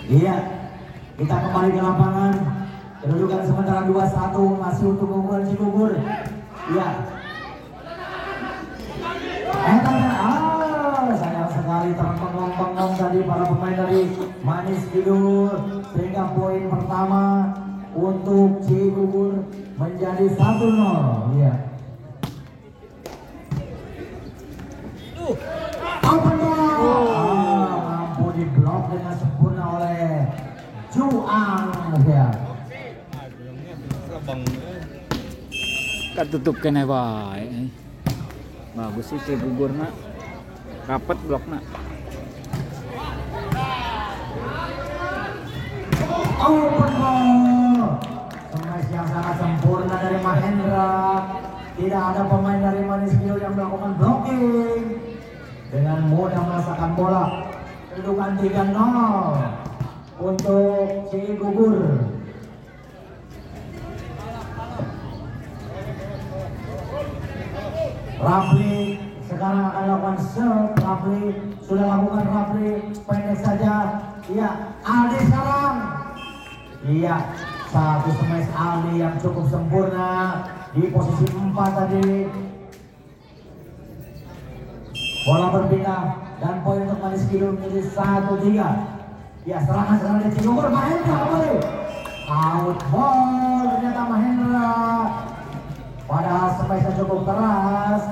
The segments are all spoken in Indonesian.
Iya, kita kembali ke lapangan. Kedudukan sementara 2-1 masih untuk keunggulan Cigugur. Iya. Sayang sekali terpengong-pengong tadi para pemain dari Manis Kidul, sehingga poin pertama untuk Cigugur menjadi 1-0. Iya. Open ball. Mampu diblok dengan sempurna oleh Juang. Ya. Ketutup kena wae. Bagus sih Cigugur nak. Rapet blokna. Open ball. Smash yang sangat sempurna dari Mahendra. Tidak ada pemain dari Manis Kidul yang melakukan blocking. Dengan mudah merasakan bola. Kedudukan 3-0 untuk Cigugur. Rafli sekarang akan lakukan serve. Rafli sudah lakukan, Rafli pendek saja. Iya, Aldi sekarang. Iya, satu smash Aldi yang cukup sempurna di posisi 4 tadi. Bola berpindah dan poin untuk Manis Kidul menjadi 1-3. Ya, serangan dari Cigugur. Mahendra kembali. Out ball ternyata Mahendra. Padahal smash cukup keras,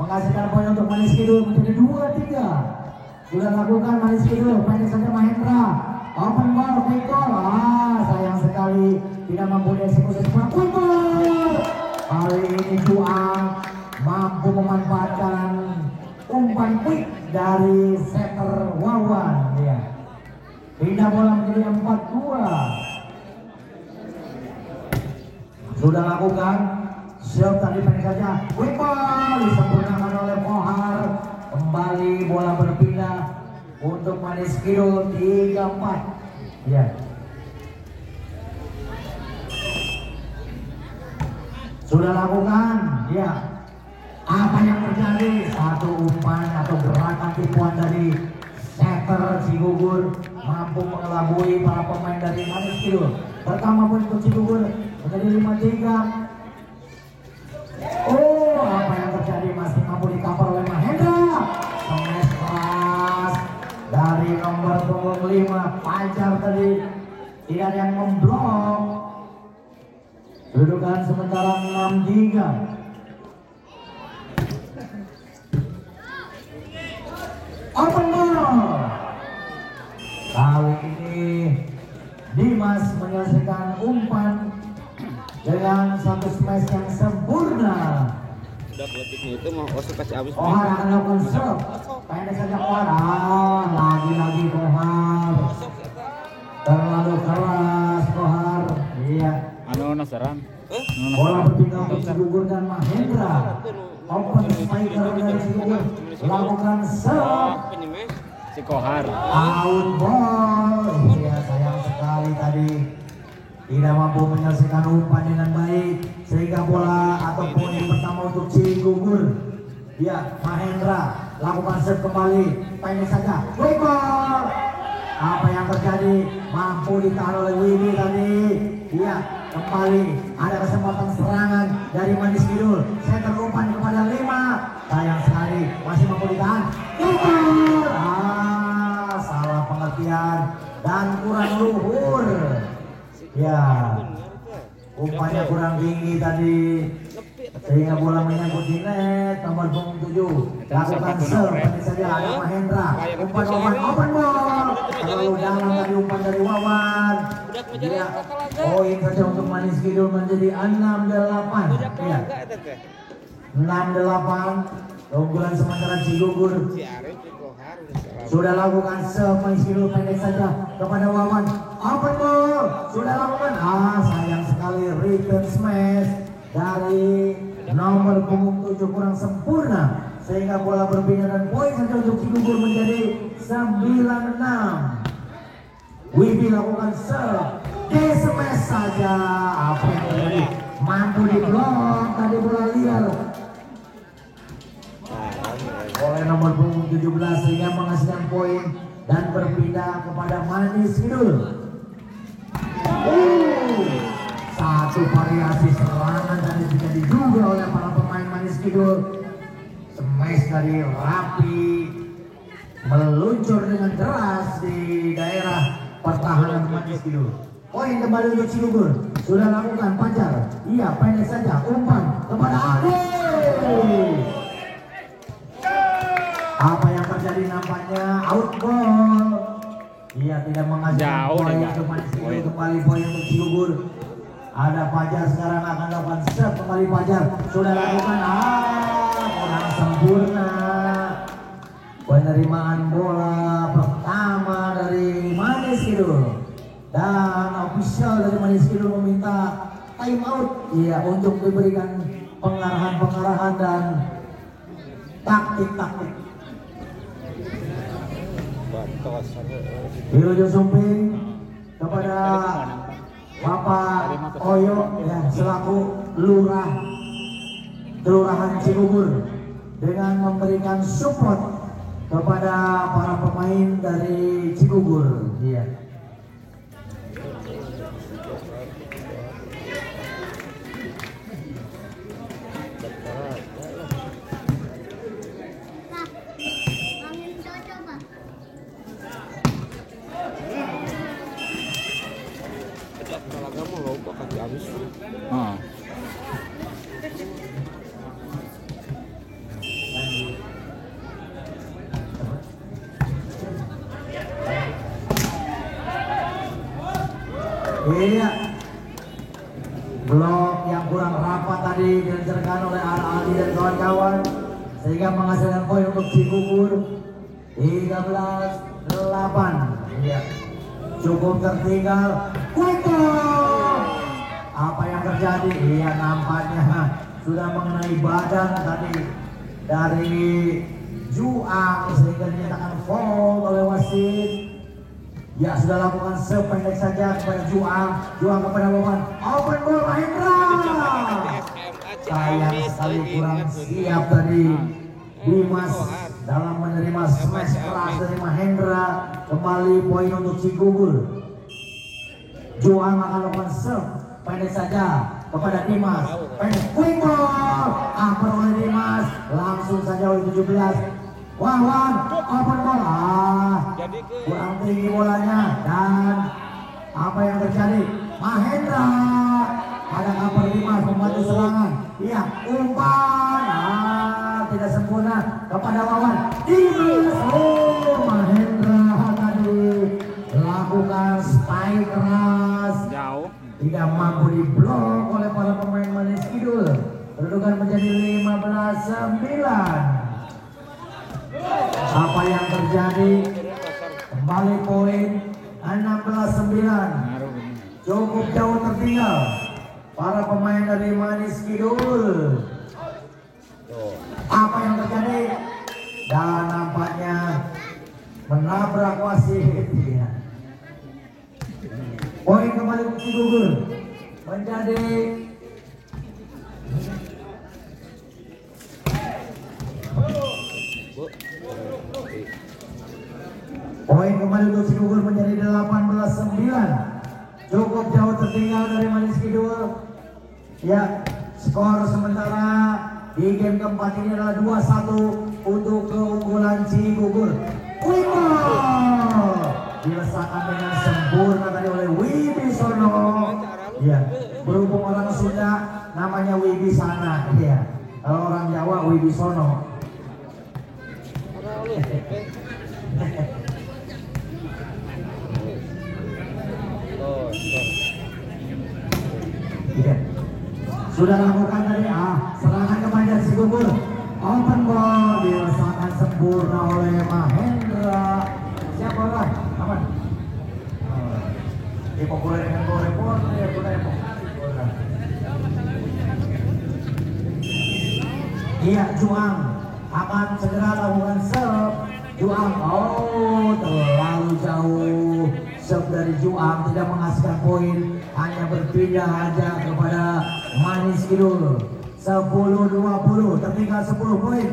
menghasilkan poin untuk Manis Kidul menjadi 2-3. Sudah lakukan Manis Kidul, pendek saja Mahendra. Open ball, quick ball. Sayang sekali tidak mampu dieksekusi semua. Quick ball. Kali ini Juang mampu memanfaatkan umpan quick dari setter Wawan. Ya. Pindah bola menjadi 4-2. Sudah lakukan. Siap tadi pendek saja. Quick ball disempurnakan oleh Pohar. Kembali bola berpindah untuk Manis Kidul 3-4. Ya. Sudah lakukan. Ya. Apa yang terjadi? Satu umpan atau gerakan tipuan dari setter Cigugur mampu mengelabui para pemain dari Manis Kidul. Pertama pun untuk Cigugur menjadi 5-3. Apa yang terjadi? Masih mampu dikapar oleh Mahendra. Smash keras dari nomor punggung 5 Pajar tadi. Tidak ada yang memblok. Kedudukan sementara 6-3. Open ball. Kali ini Dimas menyelesaikan umpan dengan satu smash yang sempurna. Udah buatiknya itu mau Osu kasih habis. Kohar akan lakukan serve. Pendek saja Kohar. Lagi-lagi Kohar. Terlalu keras Kohar. Iya. Anu nasaran. Bola berpindah untuk Cigugur dan Mahendra. Open spiker dari Cigugur lakukan serve. Si Kohar. Out ball. Iya, sayang sekali tadi. Tidak mampu menyelesaikan umpan dengan baik, sehingga bola atau poin pertama untuk Cigugur. Ya, Mahendra lakukan serve kembali, pendek saja. Quick ball. Apa yang terjadi? Mampu ditahan oleh Widi tadi. Iya, kembali ada kesempatan serangan dari Manis Kidul. Center umpan kepada 5. Sayang sekali masih mampu ditahan. Quick ball. Salah pengertian dan kurang luhur. Ya, umpannya kurang tinggi tadi, sehingga bola menyangkut di net. Nomor punggung 7 lakukan serve, pendek saja ada Mahendra. Umpan Wawan, open ball. Terlalu dalam tadi umpan dari Wawan. Ya, poin saja untuk Manis Kidul menjadi 6-8. Ya, 6-8. Keunggulan sementara Cigugur. Sudah lakukan serve Manis Kidul, pendek saja kepada Wawan. Open ball. Sudah lakukan. Sayang sekali return smash dari nomor punggung 7 kurang sempurna, sehingga bola berpindah dan poin saja untuk Cigugur menjadi 9-6. Wibi lakukan serve. Smash saja. Apa yang terjadi? Mampu diblok tadi bola liar oleh nomor punggung 17, sehingga menghasilkan poin dan berpindah kepada Manis Kidul. Satu variasi serangan tadi juga diduga oleh para pemain Manis Kidul. Smash dari Rapi meluncur dengan deras di daerah pertahanan Manis Kidul. Poin kembali untuk Cigugur. Sudah lakukan Pajar. Iya, pendek saja. Umpan kepada Ade. Apa yang terjadi nampaknya out goal. Iya, tidak menghasilkan Jauh poin deh, untuk Manis Kidul. poin. Kembali poin untuk Cigugur. Ada Pajar sekarang akan lakukan serve kembali Pajar. Sudah lakukan kurang sempurna. Penerimaan bola pertama dari Manis Kidul. Dan official dari Manis Kidul meminta time out ya untuk diberikan pengarahan-pengarahan dan taktik-taktik. Wilujeng Sumping kepada Bapak Oyo ya, selaku lurah Kelurahan Cigugur dengan memberikan support kepada para pemain dari Cigugur. Iya. Oh. Iya. Blok yang kurang rapat tadi dilancarkan oleh Aldi dan kawan-kawan sehingga menghasilkan poin untuk Cigugur 13-8. Iya. Cukup tertinggal. Apa yang terjadi? Iya, nampaknya sudah mengenai badan tadi dari Juang sehingga dinyatakan foul oleh wasit. Ya, sudah lakukan sependek saja kepada Juang. Juang kepada Wawan. Open ball Mahendra. Sayang sekali kurang siap tadi Dimas dalam menerima smash keras dari Mahendra. Kembali poin untuk Cigugur. Juang akan lakukan serve pendek saja kepada Dimas. Pendek quick ball. Apa oleh Dimas? Langsung saja oleh 17. Wawan, open bola. Kurang tinggi bolanya dan apa yang terjadi? Mahendra ada kabar Dimas membantu serangan. Iya, umpan tidak sempurna kepada Wawan. Dimas, Mahendra tadi lakukan spike keras. Jauh. Tidak mampu diblok oleh para pemain Manis Kidul. Kedudukan menjadi 15-9. Apa yang terjadi? Kembali poin 16-9. Cukup jauh tertinggal para pemain dari Manis Kidul. Apa yang terjadi? Dan nampaknya menabrak wasit. Poin kembali ke Cigugur menjadi poin kembali untuk Cigugur menjadi 18-9. Cukup jauh tertinggal dari Manis Kidul. Ya, skor sementara di game keempat ini adalah 2-1 untuk keunggulan Cigugur. Dilesakan dengan sempurna tadi oleh Wibisono. Ya, berhubung orang Sunda namanya Wibisana. Ya, kalau orang Jawa Wibisono. Ya. Sudah lakukan tadi serangan kepada Cigugur. Open ball dilesakan sempurna oleh Mahendra. Siapa lah? Aman. Populer dengan gol report ya sudah. Iya, Juang akan segera lakukan serve. Juang, terlalu jauh. Serve dari Juang tidak menghasilkan poin, hanya berpindah aja kepada Manis Kidul. 10-20, tertinggal 10 poin.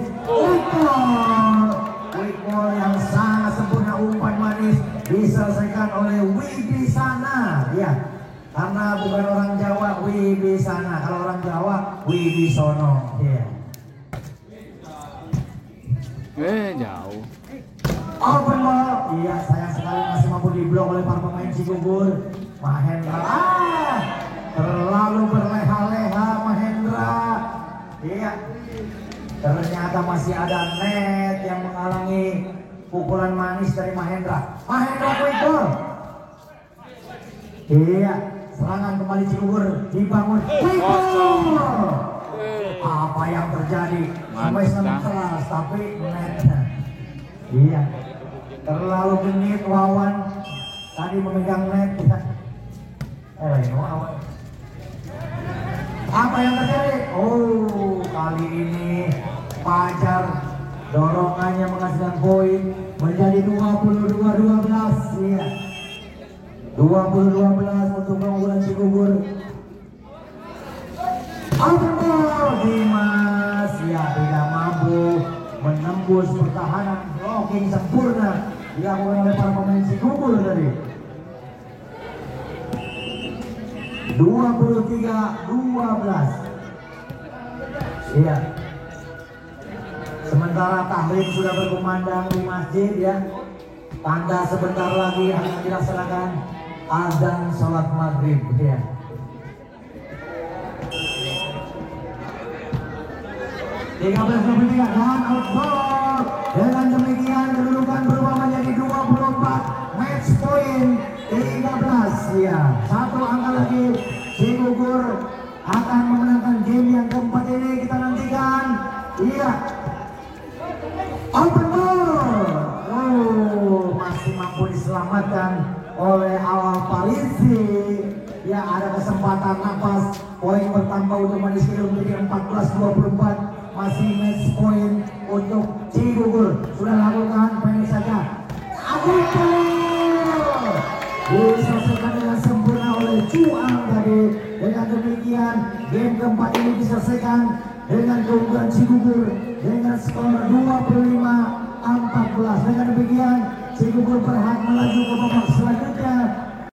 quick ball yang sangat sempurna, umpan manis diselesaikan oleh Wibisana. Ya, karena bukan orang Jawa Wibisana, kalau orang Jawa Wibisono. Ya. Jauh. Open ball. Iya, sayang sekali masih mampu diblok oleh para pemain Cigugur. Mahendra. Terlalu berleha-leha Mahendra. Iya. Ternyata masih ada net yang menghalangi pukulan manis dari Mahendra. Mahendra quick ball. Iya, serangan kembali Cigugur dibangun. Quick ball. Apa yang terjadi? Sampai senang keras, tapi netnya. Iya, terlalu genit Wawan tadi memegang net. Apa yang terjadi? Oh, kali ini Fajar dorongannya menghasilkan poin menjadi 22-12. Iya, 20-12 untuk keunggulan Cigugur. Open ball Dimas, ya tidak mampu menembus pertahanan blocking sempurna dilakukan oleh para pemain Cigugur tadi. 23-12. Iya. Sementara tahlim sudah berkumandang di masjid ya. Tanda sebentar lagi akan dilaksanakan azan sholat maghrib ya. Tiga belas dan outball. Dengan demikian kedudukan berubah menjadi 24, match point 13 ya. Satu angka lagi Cigugur akan memenangkan game yang keempat ini, kita nantikan. Iya. Open ball. Oh, masih mampu diselamatkan oleh Awal Parisi. Ya, ada kesempatan napas, poin bertambah untuk Maniskil menjadi 14-24. Masih match point untuk Cigugur. Sudah lakukan pendek saja. Diselesaikan dengan sempurna oleh Cuang tadi. Dengan demikian game keempat ini diselesaikan dengan keunggulan Cigugur dengan skor 25-14. Dengan demikian Cigugur berhak melaju ke babak selanjutnya